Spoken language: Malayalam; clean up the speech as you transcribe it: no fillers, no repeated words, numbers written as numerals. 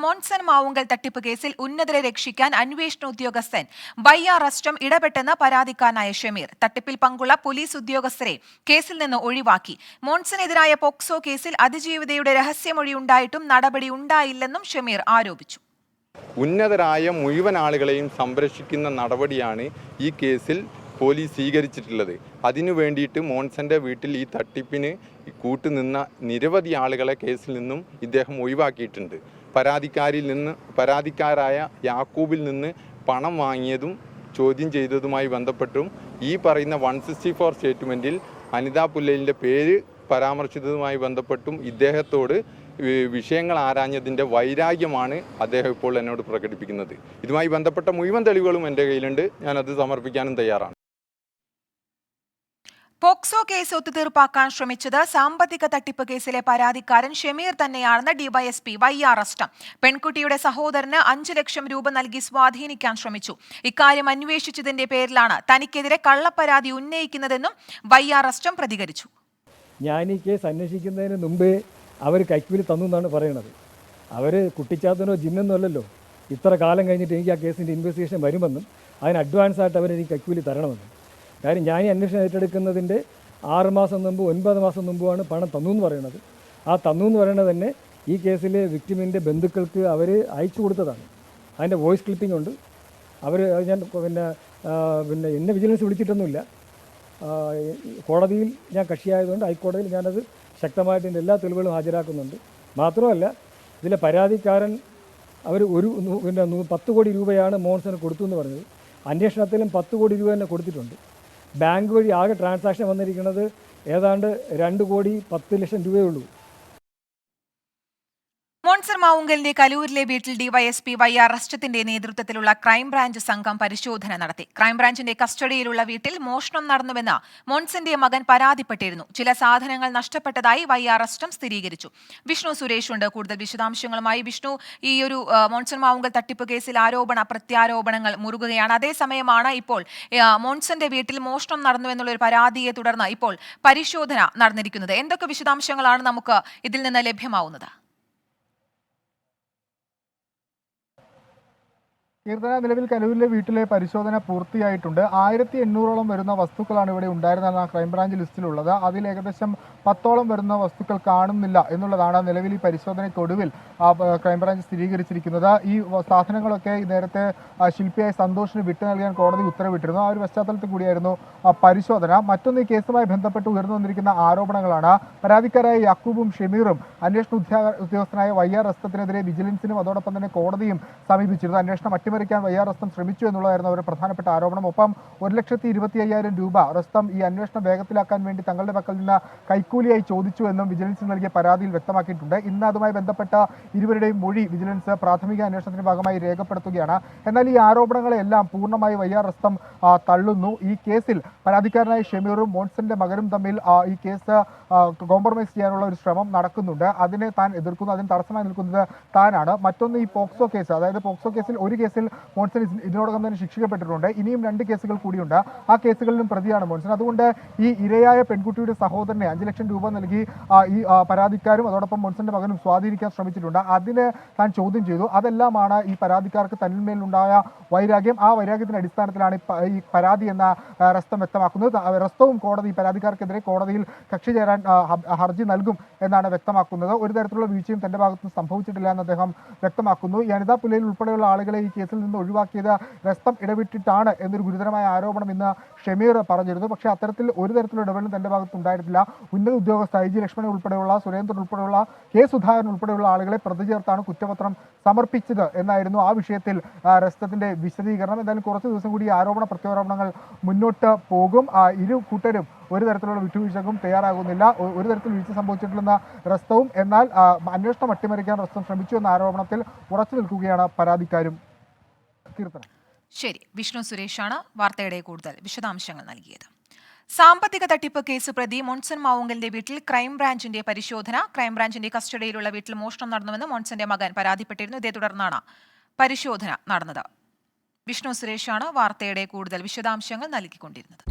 മോൺസൺ മാവുങ്കൽ തട്ടിപ്പ് കേസിൽ ഉന്നതരെ രക്ഷിക്കാൻ അന്വേഷണ ഉദ്യോഗസ്ഥൻ വൈ.ആർ. ഇടപെട്ടെന്ന് പരാതിക്കാരനായ ഷമീർ. തട്ടിപ്പിൽ പങ്കുള്ള പോലീസ് ഉദ്യോഗസ്ഥരെ കേസിൽ നിന്ന് ഒഴിവാക്കി. മോൺസണെതിരായ പോക്സോ കേസിൽ അതിജീവിതയുടെ രഹസ്യമൊഴി ഉണ്ടായിട്ടും നടപടി ഉണ്ടായില്ലെന്നും ഷമീർ ആരോപിച്ചു. ഉന്നതരായ മുഴുവൻ ആളുകളെയും സംരക്ഷിക്കുന്ന നടപടിയാണ് ഈ കേസിൽ പോലീസ് സ്വീകരിച്ചിട്ടുള്ളത്. അതിനു വേണ്ടിയിട്ട് മോൺസന്റെ വീട്ടിൽ ഈ തട്ടിപ്പിന് കൂട്ടുനിന്ന നിരവധി ആളുകളെ കേസിൽ നിന്നും ഇദ്ദേഹം ഒഴിവാക്കിയിട്ടുണ്ട്. പരാതിക്കാരായ യാക്കൂബിൽ നിന്ന് പണം വാങ്ങിയതും ചോദ്യം ചെയ്തതുമായി ബന്ധപ്പെട്ടും ഈ പറയുന്ന 164 സ്റ്റേറ്റ്മെൻറ്റിൽ അനിത പുല്ലലിൻ്റെ പേര് പരാമർശിച്ചതുമായി ബന്ധപ്പെട്ടും ഇദ്ദേഹത്തോട് വിഷയങ്ങൾ ആരാഞ്ഞതിൻ്റെ വൈരാഗ്യമാണ് അദ്ദേഹം ഇപ്പോൾ എന്നോട് പ്രകടിപ്പിക്കുന്നത്. ഇതുമായി ബന്ധപ്പെട്ട മുഴുവൻ തെളിവുകളും എൻ്റെ കയ്യിലുണ്ട്. ഞാനത് സമർപ്പിക്കാനും തയ്യാറാണ്. പോക്സോ കേസ് ഒത്തുതീർപ്പാക്കാൻ ശ്രമിച്ചത് സാമ്പത്തിക തട്ടിപ്പ് കേസിലെ പരാതിക്കാരൻ ഷമീർ തന്നെയാണെന്ന് ഡിവൈഎസ്പി വൈ.ആർ. പെൺകുട്ടിയുടെ സഹോദരന് 5 ലക്ഷം രൂപ നൽകി സ്വാധീനിക്കാൻ ശ്രമിച്ചു. ഇക്കാര്യം അന്വേഷിച്ചതിന്റെ പേരിലാണ് തനിക്കെതിരെ കള്ളപ്പരാതി ഉന്നയിക്കുന്നതെന്നും വൈ.ആർ. പ്രതികരിച്ചു. ഞാൻ ഈ കേസ് അന്വേഷിക്കുന്നതിന് മുമ്പേ അവർ കൈക്കൂലി തന്നു എന്നാണ് പറയുന്നത്. അവർ കുട്ടിച്ചാത്തനോ ജിന്നൊന്നും അല്ലല്ലോ. ഇത്ര കാലം കഴിഞ്ഞിട്ട് എനിക്ക് ആ കേസിൻ്റെ ഇൻവെസ്റ്റിഗേഷൻ വരുമെന്നും അതിന് അഡ്വാൻസായിട്ട് അവരെനിക്ക് കൈക്കൂലി തരണമെന്നും. കാര്യം ഞാൻ ഈ അന്വേഷണം ഏറ്റെടുക്കുന്നതിൻ്റെ 6 മാസം മുമ്പ് 9 മാസം മുമ്പുമാണ് പണം തന്നു എന്ന് പറയുന്നത്. ആ തന്നു എന്ന് പറയുന്നത് തന്നെ ഈ കേസിലെ വിക്ടിമിൻ്റെ ബന്ധുക്കൾക്ക് അവർ അയച്ചു കൊടുത്തതാണ്. അതിൻ്റെ വോയിസ് ക്ലിപ്പിംഗ് ഉണ്ട്. അവർ ഞാൻ പിന്നെ എന്നെ വിജിലൻസ് വിളിച്ചിട്ടൊന്നുമില്ല. കോടതിയിൽ ഞാൻ കക്ഷിയായതുകൊണ്ട് ഹൈക്കോടതിയിൽ ഞാനത് ശക്തമായിട്ട് എൻ്റെ എല്ലാ തെളിവുകളും ഹാജരാക്കുന്നുണ്ട്. മാത്രമല്ല ഇതിലെ പരാതിക്കാരൻ അവർ 10 കോടി രൂപയാണ് മോൺസന് കൊടുത്തു എന്ന് പറഞ്ഞത്. അന്വേഷണത്തിലും 10 കോടി രൂപ തന്നെ കൊടുത്തിട്ടുണ്ട്. ബാങ്ക് വഴി ആകെ ട്രാൻസാക്ഷൻ വന്നിരിക്കുന്നത് ഏതാണ്ട് 2 കോടി 10 ലക്ഷം രൂപയേ ഉള്ളൂ. മോൺസൺ മാവുങ്കലിന്റെ കലൂരിലെ വീട്ടിൽ ഡിവൈഎസ്പി വൈ.ആർ. നേതൃത്വത്തിലുള്ള ക്രൈംബ്രാഞ്ച് സംഘം പരിശോധന നടത്തി. ക്രൈംബ്രാഞ്ചിന്റെ കസ്റ്റഡിയിലുള്ള വീട്ടിൽ മോഷണം നടന്നുവെന്ന് മോൺസന്റെ മകൻ പരാതിപ്പെട്ടിരുന്നു. ചില സാധനങ്ങൾ നഷ്ടപ്പെട്ടതായി വൈ.ആർ. സ്ഥിരീകരിച്ചു. വിഷ്ണു സുരേഷ് ഉണ്ട് കൂടുതൽ വിശദാംശങ്ങളുമായി. വിഷ്ണു, ഈ ഒരു മോൺസൺ മാവുങ്കൽ തട്ടിപ്പ് കേസിൽ പ്രത്യാരോപണങ്ങൾ മുറുകുകയാണ്. അതേസമയമാണ് ഇപ്പോൾ മോൺസന്റെ വീട്ടിൽ മോഷണം നടന്നുവെന്നുള്ള ഒരു പരാതിയെ തുടർന്ന് ഇപ്പോൾ പരിശോധന നടന്നിരിക്കുന്നത്. എന്തൊക്കെ വിശദാംശങ്ങളാണ് നമുക്ക് ഇതിൽ നിന്ന് ലഭ്യമാവുന്നത്? കീർത്തന, നിലവിൽ കലൂരിലെ വീട്ടിലെ പരിശോധന പൂർത്തിയായിട്ടുണ്ട്. 1800ഓളം വരുന്ന വസ്തുക്കളാണ് ഇവിടെ ഉണ്ടായിരുന്ന ക്രൈംബ്രാഞ്ച് ലിസ്റ്റിലുള്ളത്. അതിൽ ഏകദേശം 10ഓളം വരുന്ന വസ്തുക്കൾ കാണുന്നില്ല എന്നുള്ളതാണ് നിലവിൽ ഈ പരിശോധനയ്ക്കൊടുവിൽ ക്രൈംബ്രാഞ്ച് സ്ഥിരീകരിച്ചിരിക്കുന്നത്. ഈ സാധനങ്ങളൊക്കെ നേരത്തെ ശില്പിയായ സന്തോഷിന് വിട്ടു നൽകാൻ കോടതി ഉത്തരവിട്ടിരുന്നു. ആ ഒരു പശ്ചാത്തലത്തിൽ കൂടിയായിരുന്നു പരിശോധന. മറ്റൊന്ന്, ഈ കേസുമായി ബന്ധപ്പെട്ട് ഉയർന്നു വന്നിരിക്കുന്ന ആരോപണങ്ങളാണ്. പരാതിക്കാരായ യാക്കൂബും ഷമീറും അന്വേഷണ ഉദ്യോഗസ്ഥനായ വൈ.ആർ. റസ്തത്തിനെതിരെ വിജിലൻസിനും അതോടൊപ്പം തന്നെ കോടതിയും സമീപിച്ചിരുന്നു. അന്വേഷണം അട്ടിമറിക്കാൻ വൈ.ആർ. റസ്തം ശ്രമിച്ചു എന്നുള്ളതായിരുന്നു അവരുടെ പ്രധാനപ്പെട്ട ആരോപണം. ഒപ്പം 1,25,000 രൂപ റസ്തം ഈ അന്വേഷണം വേഗത്തിലാക്കാൻ വേണ്ടി തങ്ങളുടെ പക്കൽ നിന്ന് കൈക്കൂലിയായി ചോദിച്ചു എന്നും വിജിലൻസിന് നൽകിയ പരാതിയിൽ വ്യക്തമാക്കിയിട്ടുണ്ട്. ഇന്ന് അതുമായി ബന്ധപ്പെട്ട ഇരുവരുടെയും മൊഴി വിജിലൻസ് പ്രാഥമിക അന്വേഷണത്തിന്റെ ഭാഗമായി രേഖപ്പെടുത്തുകയാണ്. എന്നാൽ ഈ ആരോപണങ്ങളെല്ലാം പൂർണ്ണമായി വൈ.ആർ. റസ്തം തള്ളുന്നു. ഈ കേസിൽ പരാതിക്കാരനായ ഷമീറും മോൺസന്റെ മകനും തമ്മിൽ ഈ കേസ് കോംപ്രമൈസ് ചെയ്യാനുള്ള ഒരു ശ്രമം നടക്കുന്നുണ്ട്. അതിനെ താൻ എതിർക്കുന്നു. അതിന് തടസ്സമായി നിൽക്കുന്നത് താനാണ്. മറ്റൊന്ന്, ഈ പോക്സോ കേസ്, അതായത് പോക്സോ കേസിൽ ഒരു കേസിൽ മോൺസൺ ഇതിനോടകം തന്നെ ശിക്ഷിക്കപ്പെട്ടിട്ടുണ്ട്. ഇനിയും 2 കേസുകൾ കൂടിയുണ്ട്. ആ കേസുകളിലും പ്രതിയാണ് മോൺസൺ. അതുകൊണ്ട് ഈ ഇരയായ പെൺകുട്ടിയുടെ സഹോദരനെ 5 ലക്ഷം രൂപ നൽകി ഈ പരാതിക്കാരും അതോടൊപ്പം മോൺസന്റെ മകനും സ്വാധീനിക്കാൻ ശ്രമിച്ചിട്ടുണ്ട്. അതിനെ താൻ ചോദ്യം ചെയ്തു. അതെല്ലാമാണ് ഈ പരാതിക്കാർക്ക് തന്നിന്മേലുണ്ടായ വൈരാഗ്യം. ആ വൈരാഗ്യത്തിന്റെ അടിസ്ഥാനത്തിലാണ് ഈ പരാതി എന്ന റസ്തം വ്യക്തമാക്കുന്നത്. റസ്തവും കോടതി പരാതിക്കാർക്കെതിരെ കോടതിയിൽ കക്ഷി ചേരാൻ ഹർജി നൽകും എന്നാണ് വ്യക്തമാക്കുന്നത്. ഒരു തരത്തിലുള്ള വീഴ്ചയും തന്റെ ഭാഗത്ത് സംഭവിച്ചിട്ടില്ല എന്ന് അദ്ദേഹം വ്യക്തമാക്കുന്നു. ഈ അനിത പുല്ലയിൽ ഉൾപ്പെടെയുള്ള ആളുകളെ ഈ കേസിൽ നിന്ന് ഒഴിവാക്കിയത് റസ്തം ഇടപെട്ടിട്ടാണ് എന്നൊരു ഗുരുതരമായ ആരോപണം ഇന്ന് ഷമീർ പറഞ്ഞിരുന്നു. പക്ഷേ അത്തരത്തിൽ ഒരു തരത്തിലുള്ള ഇടപെടലും തന്റെ ഭാഗത്ത് ഉണ്ടായിട്ടില്ല. ഉന്നത ഉദ്യോഗസ്ഥ ഐ.ജി. ലക്ഷ്മണൻ ഉൾപ്പെടെയുള്ള സുരേന്ദ്രൻ ഉൾപ്പെടെയുള്ള കെ സുധാകരൻ ഉൾപ്പെടെയുള്ള ആളുകളെ പ്രതി ചേർത്താണ് കുറ്റപത്രം സമർപ്പിച്ചത് എന്നായിരുന്നു ആ വിഷയത്തിൽ റസ്തത്തിന്റെ വിശദീകരണം. എന്തായാലും കുറച്ച് ദിവസം കൂടി ആരോപണ പ്രത്യാരോപണങ്ങൾ മുന്നോട്ട് പോകും. ഇരു കൂട്ടരും ഒരു തരത്തിലുള്ള വിട്ടുവീഴ്ചക്കും തയ്യാറാകുന്നില്ല. ഒരു തരത്തിൽ വീഴ്ച സംഭവിച്ചിട്ടില്ലെന്ന റസ്തവും, എന്നാൽ അന്വേഷണം അട്ടിമറിക്കാൻ റസ്തം ശ്രമിച്ചു എന്ന ആരോപണത്തിൽ ഉറച്ചു നിൽക്കുകയാണ് പരാതിക്കാരും. ശരി, വിഷ്ണു സുരേഷാണ് വാർത്തയുടെ കൂടുതൽ വിശദാംശങ്ങൾ നൽകിയത്. സാമ്പത്തിക തട്ടിപ്പ് കേസ് പ്രതി മോൺസൺ മാവുങ്കലിന്റെ വീട്ടിൽ ക്രൈംബ്രാഞ്ചിന്റെ കസ്റ്റഡിയിലുള്ള വീട്ടിൽ മോഷണം നടന്നുവെന്ന് മോൺസന്റെ മകൻ പരാതിപ്പെട്ടിരുന്നു. ഇതേ തുടർന്നാണ് പരിശോധന നടന്നത്. വിഷ്ണു സുരേഷാണ് വാർത്തയുടെ കൂടുതൽ വിശദാംശങ്ങൾ നൽകിക്കൊണ്ടിരുന്നത്.